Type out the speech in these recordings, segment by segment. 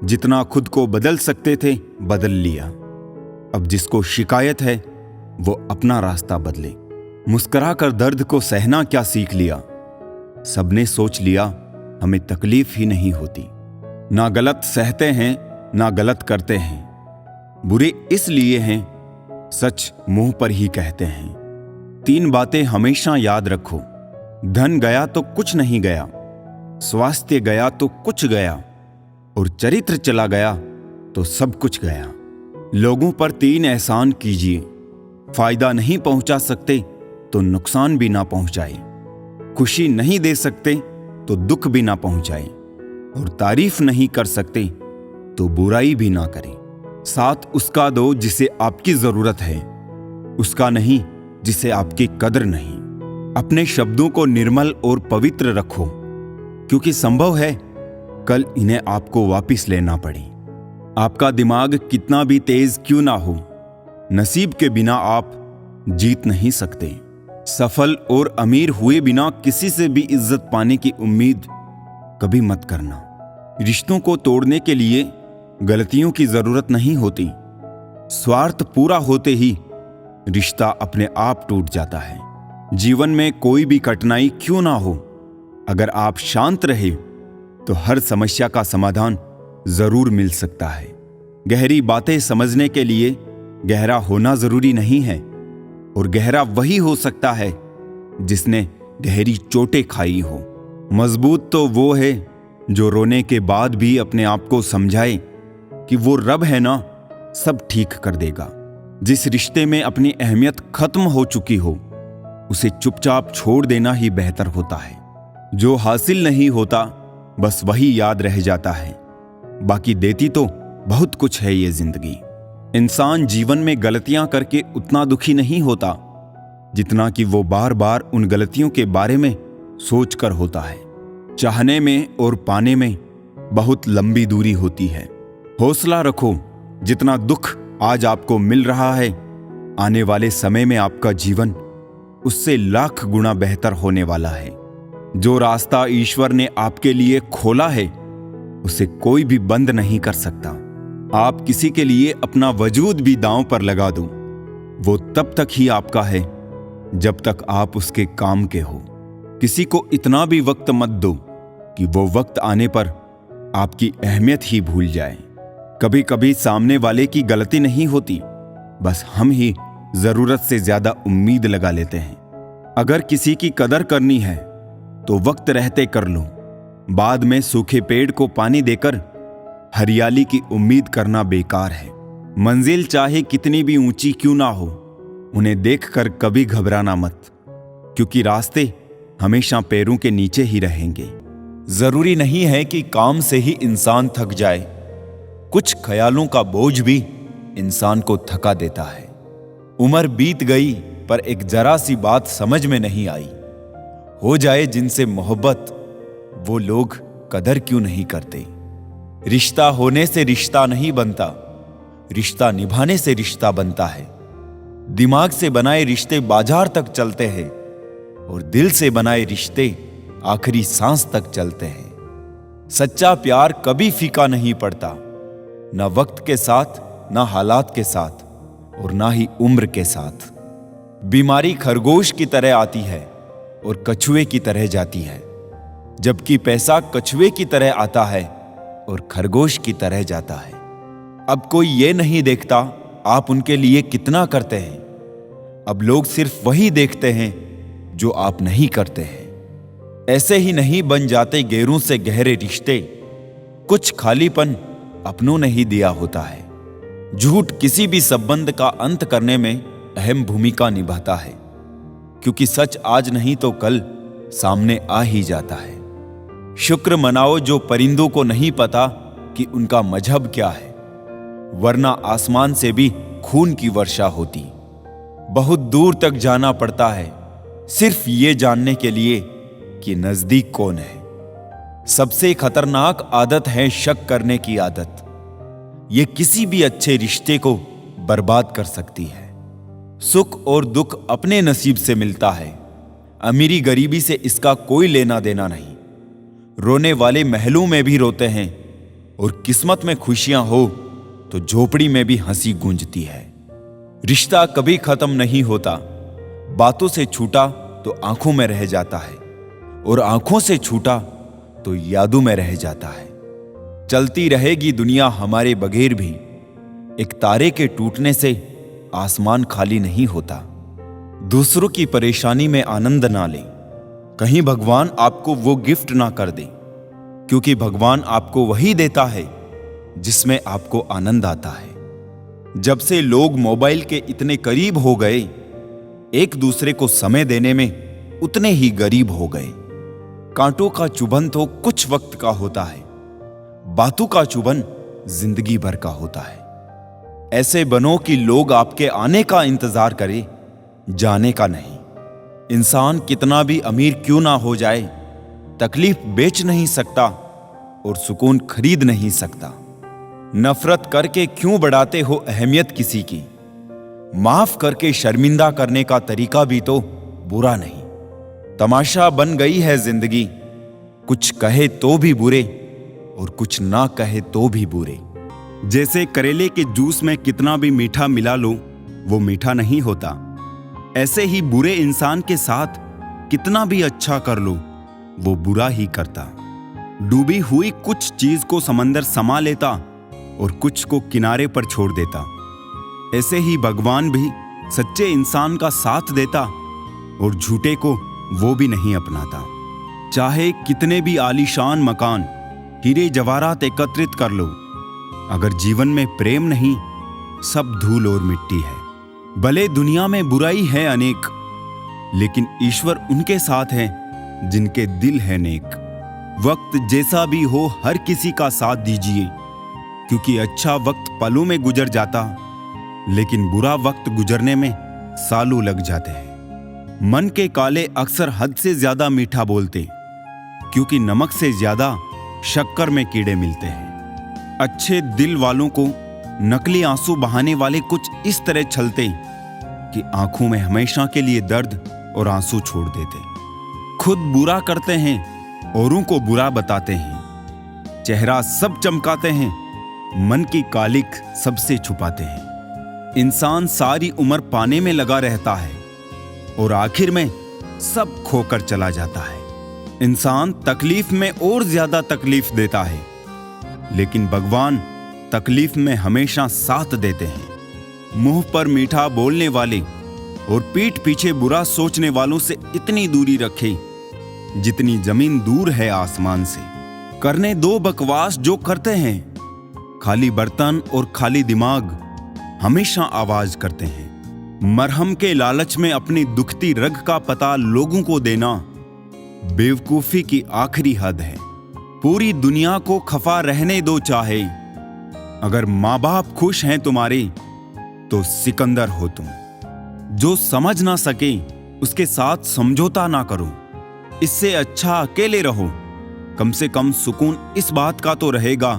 जितना खुद को बदल सकते थे बदल लिया। अब जिसको शिकायत है वो अपना रास्ता बदले। मुस्कुरा कर दर्द को सहना क्या सीख लिया। सबने सोच लिया हमें तकलीफ ही नहीं होती। ना गलत सहते हैं ना गलत करते हैं, बुरे इसलिए हैं सच मुंह पर ही कहते हैं। 3 बातें हमेशा याद रखो। धन गया तो कुछ नहीं गया, स्वास्थ्य गया तो कुछ गया, और चरित्र चला गया तो सब कुछ गया। लोगों पर 3 एहसान कीजिए। फायदा नहीं पहुंचा सकते तो नुकसान भी ना पहुंचाए, खुशी नहीं दे सकते तो दुख भी ना पहुंचाए, और तारीफ नहीं कर सकते तो बुराई भी ना करें। साथ उसका दो जिसे आपकी जरूरत है, उसका नहीं जिसे आपकी कदर नहीं। अपने शब्दों को निर्मल और पवित्र रखो, क्योंकि संभव है कल इन्हें आपको वापस लेना पड़े। आपका दिमाग कितना भी तेज क्यों ना हो, नसीब के बिना आप जीत नहीं सकते। सफल और अमीर हुए बिना किसी से भी इज्जत पाने की उम्मीद कभी मत करना। रिश्तों को तोड़ने के लिए गलतियों की जरूरत नहीं होती। स्वार्थ पूरा होते ही रिश्ता अपने आप टूट जाता है। जीवन में कोई भी कठिनाई क्यों ना हो, अगर आप शांत रहे तो हर समस्या का समाधान जरूर मिल सकता है। गहरी बातें समझने के लिए गहरा होना जरूरी नहीं है, और गहरा वही हो सकता है जिसने गहरी चोटें खाई हो। मजबूत तो वो है जो रोने के बाद भी अपने आप को समझाए कि वो रब है ना, सब ठीक कर देगा। जिस रिश्ते में अपनी अहमियत खत्म हो चुकी हो उसे चुपचाप छोड़ देना ही बेहतर होता है। जो हासिल नहीं होता बस वही याद रह जाता है, बाकी देती तो बहुत कुछ है ये जिंदगी। इंसान जीवन में गलतियां करके उतना दुखी नहीं होता जितना कि वो बार बार उन गलतियों के बारे में सोच कर होता है। चाहने में और पाने में बहुत लंबी दूरी होती है। हौसला रखो, जितना दुख आज आपको मिल रहा है आने वाले समय में आपका जीवन उससे लाख गुना बेहतर होने वाला है। जो रास्ता ईश्वर ने आपके लिए खोला है उसे कोई भी बंद नहीं कर सकता। आप किसी के लिए अपना वजूद भी दांव पर लगा दो, वो तब तक ही आपका है जब तक आप उसके काम के हो। किसी को इतना भी वक्त मत दो कि वो वक्त आने पर आपकी अहमियत ही भूल जाए। कभी कभी सामने वाले की गलती नहीं होती, बस हम ही जरूरत से ज्यादा उम्मीद लगा लेते हैं। अगर किसी की कदर करनी है तो वक्त रहते कर लो। बाद में सूखे पेड़ को पानी देकर हरियाली की उम्मीद करना बेकार है। मंजिल चाहे कितनी भी ऊंची क्यों ना हो, उन्हें देखकर कभी घबराना मत, क्योंकि रास्ते हमेशा पैरों के नीचे ही रहेंगे। जरूरी नहीं है कि काम से ही इंसान थक जाए, कुछ ख्यालों का बोझ भी इंसान को थका देता है। उम्र बीत गई पर एक जरा सी बात समझ में नहीं आई, हो जाए जिनसे मोहब्बत वो लोग कदर क्यों नहीं करते। रिश्ता होने से रिश्ता नहीं बनता, रिश्ता निभाने से रिश्ता बनता है। दिमाग से बनाए रिश्ते बाजार तक चलते हैं, और दिल से बनाए रिश्ते आखिरी सांस तक चलते हैं। सच्चा प्यार कभी फीका नहीं पड़ता, ना वक्त के साथ, ना हालात के साथ, और ना ही उम्र के साथ। बीमारी खरगोश की तरह आती है और कछुए की तरह जाती है, जबकि पैसा कछुए की तरह आता है और खरगोश की तरह जाता है। अब कोई ये नहीं देखता आप उनके लिए कितना करते हैं, अब लोग सिर्फ वही देखते हैं जो आप नहीं करते हैं। ऐसे ही नहीं बन जाते गैरों से गहरे रिश्ते, कुछ खालीपन अपनों ने ही दिया होता है। झूठ किसी भी संबंध का अंत करने में अहम भूमिका निभाता है, क्योंकि सच आज नहीं तो कल सामने आ ही जाता है। शुक्र मनाओ जो परिंदों को नहीं पता कि उनका मजहब क्या है, वरना आसमान से भी खून की वर्षा होती। बहुत दूर तक जाना पड़ता है सिर्फ ये जानने के लिए कि नजदीक कौन है। सबसे खतरनाक आदत है शक करने की आदत। ये किसी भी अच्छे रिश्ते को बर्बाद कर सकती है। सुख और दुख अपने नसीब से मिलता है, अमीरी गरीबी से इसका कोई लेना देना नहीं। रोने वाले महलों में भी रोते हैं और किस्मत में खुशियां हो तो झोपड़ी में भी हंसी गूंजती है। रिश्ता कभी खत्म नहीं होता, बातों से छूटा तो आंखों में रह जाता है और आंखों से छूटा तो यादों में रह जाता है। चलती रहेगी दुनिया हमारे बगैर भी, एक तारे के टूटने से आसमान खाली नहीं होता। दूसरों की परेशानी में आनंद ना लें, कहीं भगवान आपको वो गिफ्ट ना कर दे, क्योंकि भगवान आपको वही देता है जिसमें आपको आनंद आता है। जब से लोग मोबाइल के इतने करीब हो गए, एक दूसरे को समय देने में उतने ही गरीब हो गए। कांटों का चुभन तो कुछ वक्त का होता है, बातों का चुभन जिंदगी भर का होता है। ऐसे बनो कि लोग आपके आने का इंतजार करें, जाने का नहीं। इंसान कितना भी अमीर क्यों ना हो जाए, तकलीफ बेच नहीं सकता और सुकून खरीद नहीं सकता। नफरत करके क्यों बढ़ाते हो अहमियत किसी की, माफ करके शर्मिंदा करने का तरीका भी तो बुरा नहीं। तमाशा बन गई है जिंदगी, कुछ कहे तो भी बुरे और कुछ ना कहे तो भी बुरे। जैसे करेले के जूस में कितना भी मीठा मिला लो वो मीठा नहीं होता, ऐसे ही बुरे इंसान के साथ कितना भी अच्छा कर लो वो बुरा ही करता। डूबी हुई कुछ चीज को समंदर समा लेता और कुछ को किनारे पर छोड़ देता। ऐसे ही भगवान भी सच्चे इंसान का साथ देता और झूठे को वो भी नहीं अपनाता। चाहे कितने भी आलीशान मकान, हीरे जवाहरात एकत्रित कर लो, अगर जीवन में प्रेम नहीं, सब धूल और मिट्टी है। भले दुनिया में बुराई है अनेक, लेकिन ईश्वर उनके साथ है जिनके दिल है नेक। वक्त जैसा भी हो हर किसी का साथ दीजिए, क्योंकि अच्छा वक्त पलों में गुजर जाता, लेकिन बुरा वक्त गुजरने में सालों लग जाते हैं। मन के काले अक्सर हद से ज्यादा मीठा बोलते, क्योंकि नमक से ज्यादा शक्कर में कीड़े मिलते हैं। अच्छे दिल वालों को नकली आंसू बहाने वाले कुछ इस तरह छलते कि आंखों में हमेशा के लिए दर्द और आंसू छोड़ देते। खुद बुरा करते हैं, औरों को बुरा बताते हैं। चेहरा सब चमकाते हैं, मन की कालिक सबसे छुपाते हैं। इंसान सारी उम्र पाने में लगा रहता है और आखिर में सब खोकर चला जाता है। इंसान तकलीफ में और ज्यादा तकलीफ देता है, लेकिन भगवान तकलीफ में हमेशा साथ देते हैं। मुंह पर मीठा बोलने वाले और पीठ पीछे बुरा सोचने वालों से इतनी दूरी रखें जितनी जमीन दूर है आसमान से। करने दो बकवास जो करते हैं, खाली बर्तन और खाली दिमाग हमेशा आवाज करते हैं। मरहम के लालच में अपनी दुखती रग का पता लोगों को देना बेवकूफी की आखिरी हद है। पूरी दुनिया को खफा रहने दो चाहे, अगर माँ बाप खुश हैं तुम्हारे तो सिकंदर हो तुम। जो समझ ना सके उसके साथ समझौता ना करो, इससे अच्छा अकेले रहो। कम से कम सुकून इस बात का तो रहेगा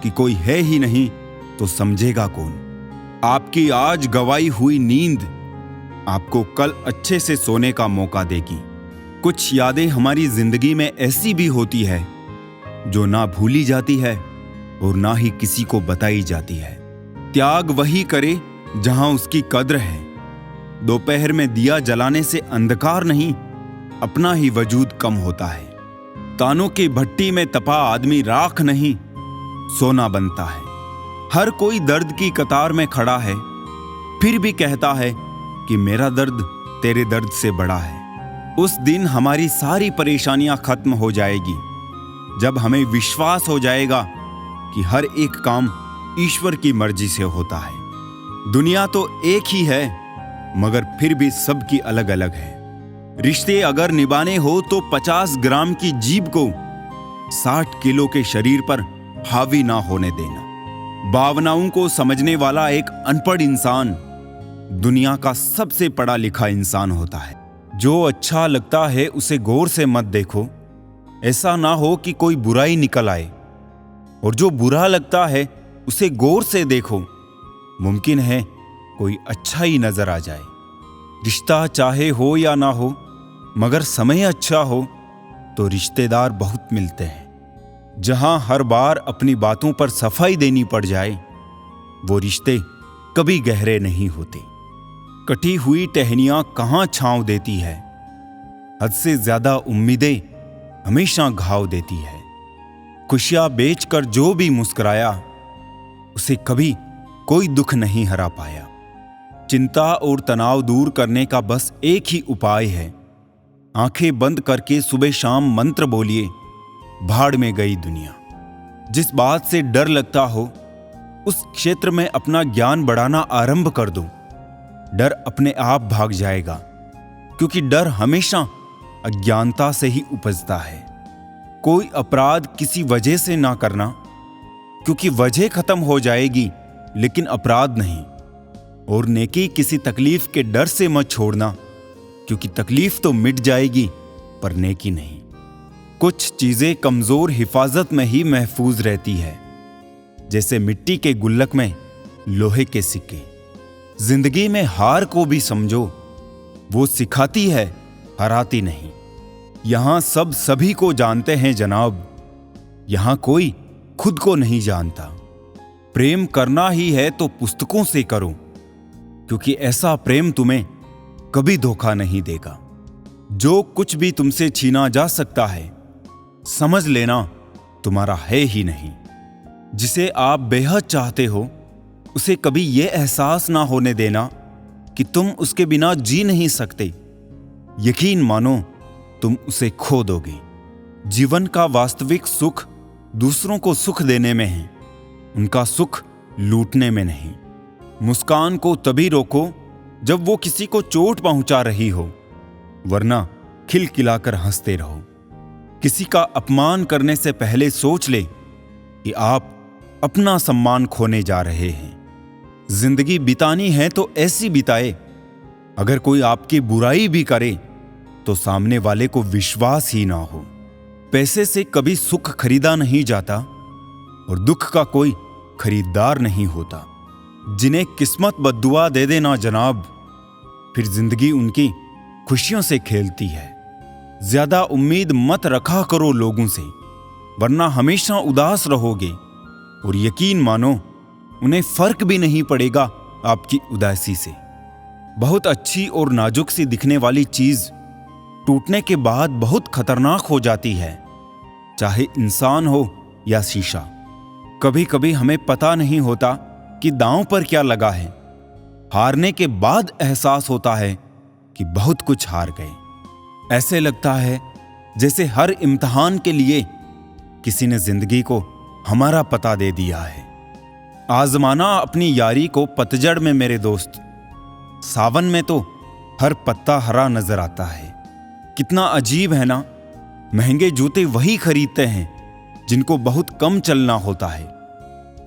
कि कोई है ही नहीं तो समझेगा कौन। आपकी आज गवाई हुई नींद आपको कल अच्छे से सोने का मौका देगी। कुछ यादें हमारी जिंदगी में ऐसी भी होती है जो ना भूली जाती है और ना ही किसी को बताई जाती है। त्याग वही करे जहां उसकी कद्र है। दोपहर में दिया जलाने से अंधकार नहीं, अपना ही वजूद कम होता है। तानों की भट्टी में तपा आदमी राख नहीं, सोना बनता है। हर कोई दर्द की कतार में खड़ा है, फिर भी कहता है कि मेरा दर्द तेरे दर्द से बड़ा है। उस दिन हमारी सारी परेशानियां खत्म हो जाएगी, जब हमें विश्वास हो जाएगा कि हर एक काम ईश्वर की मर्जी से होता है। दुनिया तो एक ही है, मगर फिर भी सबकी अलग अलग है। रिश्ते अगर निभाने हो तो 50 ग्राम की जीभ को 60 किलो के शरीर पर हावी ना होने देना। भावनाओं को समझने वाला एक अनपढ़ इंसान दुनिया का सबसे पढ़ा लिखा इंसान होता है। जो अच्छा लगता है उसे गौर से मत देखो, ऐसा ना हो कि कोई बुराई निकल आए, और जो बुरा लगता है उसे गौर से देखो, मुमकिन है कोई अच्छा ही नजर आ जाए। रिश्ता चाहे हो या ना हो, मगर समय अच्छा हो तो रिश्तेदार बहुत मिलते हैं। जहां हर बार अपनी बातों पर सफाई देनी पड़ जाए, वो रिश्ते कभी गहरे नहीं होते। कटी हुई टहनियां कहां छांव देती है, हद से ज्यादा उम्मीदें हमेशा घाव देती है। खुशियां बेचकर जो भी मुस्कुराया, उसे कभी कोई दुख नहीं हरा पाया। चिंता और तनाव दूर करने का बस एक ही उपाय है, आंखें बंद करके सुबह शाम मंत्र बोलिए, भाड़ में गई दुनिया। जिस बात से डर लगता हो, उस क्षेत्र में अपना ज्ञान बढ़ाना आरंभ कर दो। डर अपने आप भाग जाएगा, क्योंकि डर हमेशा अज्ञानता से ही उपजता है। कोई अपराध किसी वजह से ना करना, क्योंकि वजह खत्म हो जाएगी लेकिन अपराध नहीं। और नेकी किसी तकलीफ के डर से मत छोड़ना, क्योंकि तकलीफ तो मिट जाएगी पर नेकी नहीं। कुछ चीजें कमजोर हिफाजत में ही महफूज रहती है, जैसे मिट्टी के गुल्लक में लोहे के सिक्के। जिंदगी में हार को भी समझो, वो सिखाती है, हराती नहीं। यहां सब सभी को जानते हैं जनाब, यहां कोई खुद को नहीं जानता। प्रेम करना ही है तो पुस्तकों से करो, क्योंकि ऐसा प्रेम तुम्हें कभी धोखा नहीं देगा। जो कुछ भी तुमसे छीना जा सकता है, समझ लेना तुम्हारा है ही नहीं। जिसे आप बेहद चाहते हो, उसे कभी यह एहसास ना होने देना कि तुम उसके बिना जी नहीं सकते। यकीन मानो तुम उसे खो दोगे। जीवन का वास्तविक सुख दूसरों को सुख देने में है, उनका सुख लूटने में नहीं। मुस्कान को तभी रोको जब वो किसी को चोट पहुंचा रही हो, वरना खिलखिलाकर हंसते रहो। किसी का अपमान करने से पहले सोच ले कि आप अपना सम्मान खोने जा रहे हैं। जिंदगी बितानी है तो ऐसी बिताए, अगर कोई आपकी बुराई भी करे तो सामने वाले को विश्वास ही ना हो। पैसे से कभी सुख खरीदा नहीं जाता और दुख का कोई खरीदार नहीं होता। जिन्हें किस्मत बद्दुआ दे देना जनाब, फिर जिंदगी उनकी खुशियों से खेलती है। ज्यादा उम्मीद मत रखा करो लोगों से, वरना हमेशा उदास रहोगे। और यकीन मानो उन्हें फर्क भी नहीं पड़ेगा आपकी उदासी से। बहुत अच्छी और नाजुक सी दिखने वाली चीज टूटने के बाद बहुत खतरनाक हो जाती है, चाहे इंसान हो या शीशा। कभी कभी हमें पता नहीं होता कि दांव पर क्या लगा है। हारने के बाद एहसास होता है कि बहुत कुछ हार गए। ऐसे लगता है जैसे हर इम्तिहान के लिए किसी ने जिंदगी को हमारा पता दे दिया है। आजमाना अपनी यारी को पतझड़ में मेरे दोस्त, सावन में तो हर पत्ता हरा नजर आता है। कितना अजीब है ना, महंगे जूते वही खरीदते हैं जिनको बहुत कम चलना होता है,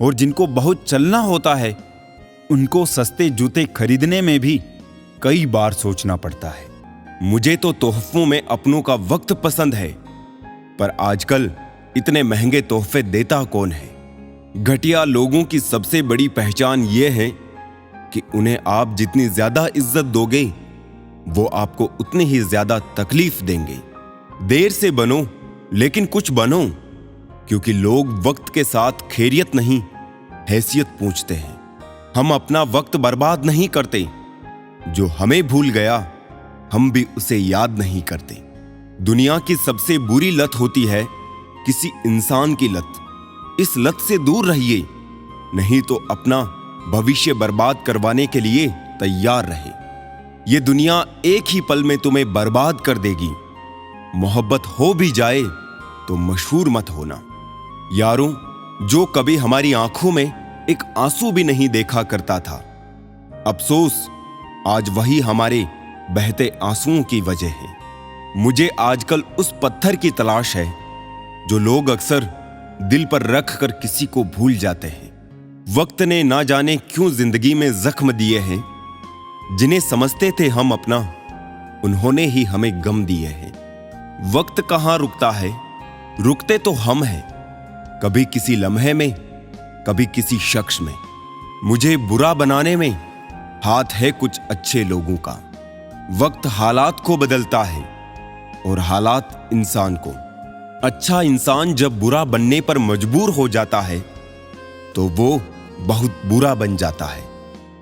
और जिनको बहुत चलना होता है उनको सस्ते जूते खरीदने में भी कई बार सोचना पड़ता है। मुझे तो तोहफों में अपनों का वक्त पसंद है, पर आजकल इतने महंगे तोहफे देता कौन है। घटिया लोगों की सबसे बड़ी पहचान यह है कि उन्हें आप जितनी ज्यादा इज्जत दोगे, वो आपको उतनी ही ज्यादा तकलीफ देंगे। देर से बनो लेकिन कुछ बनो, क्योंकि लोग वक्त के साथ खैरियत नहीं, हैसियत पूछते हैं। हम अपना वक्त बर्बाद नहीं करते, जो हमें भूल गया हम भी उसे याद नहीं करते। दुनिया की सबसे बुरी लत होती है किसी इंसान की लत। इस लत से दूर रहिए, नहीं तो अपना भविष्य बर्बाद करवाने के लिए तैयार रहे। ये दुनिया एक ही पल में तुम्हें बर्बाद कर देगी। मोहब्बत हो भी जाए तो मशहूर मत होना। यारों, जो कभी हमारी आंखों में एक आंसू भी नहीं देखा करता था, अफसोस आज वही हमारे बहते आंसुओं की वजह है। मुझे आजकल उस पत्थर की तलाश है जो लोग अक्सर दिल पर रख कर किसी को भूल जाते हैं। वक्त ने ना जाने क्यों जिंदगी में जख्म दिए हैं। जिन्हें समझते थे हम अपना, उन्होंने ही हमें गम दिए हैं। वक्त कहां रुकता है, रुकते तो हम हैं, कभी किसी लम्हे में, कभी किसी शख्स में। मुझे बुरा बनाने में हाथ है कुछ अच्छे लोगों का। वक्त हालात को बदलता है और हालात इंसान को। अच्छा इंसान जब बुरा बनने पर मजबूर हो जाता है तो वो बहुत बुरा बन जाता है।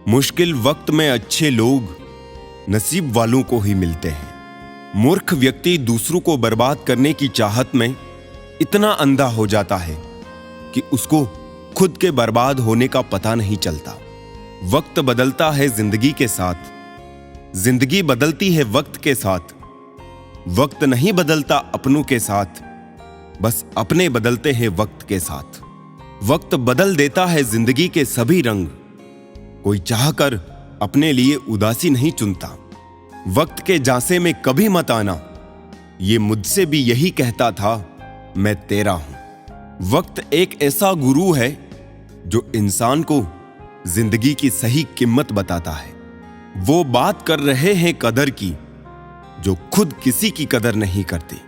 मुश्किल वक्त में अच्छे लोग नसीब वालों को ही मिलते हैं। मूर्ख व्यक्ति दूसरों को बर्बाद करने की चाहत में इतना अंधा हो जाता है कि उसको खुद के बर्बाद होने का पता नहीं चलता। वक्त बदलता है जिंदगी के साथ, जिंदगी बदलती है वक्त के साथ। वक्त नहीं बदलता अपनों के साथ, बस अपने बदलते हैं वक्त के साथ। वक्त बदल देता है जिंदगी के सभी रंग, कोई चाहकर अपने लिए उदासी नहीं चुनता। वक्त के झांसे में कभी मत आना, ये मुझसे भी यही कहता था, मैं तेरा हूं। वक्त एक ऐसा गुरु है जो इंसान को जिंदगी की सही कीमत बताता है। वो बात कर रहे हैं कदर की जो खुद किसी की कदर नहीं करते।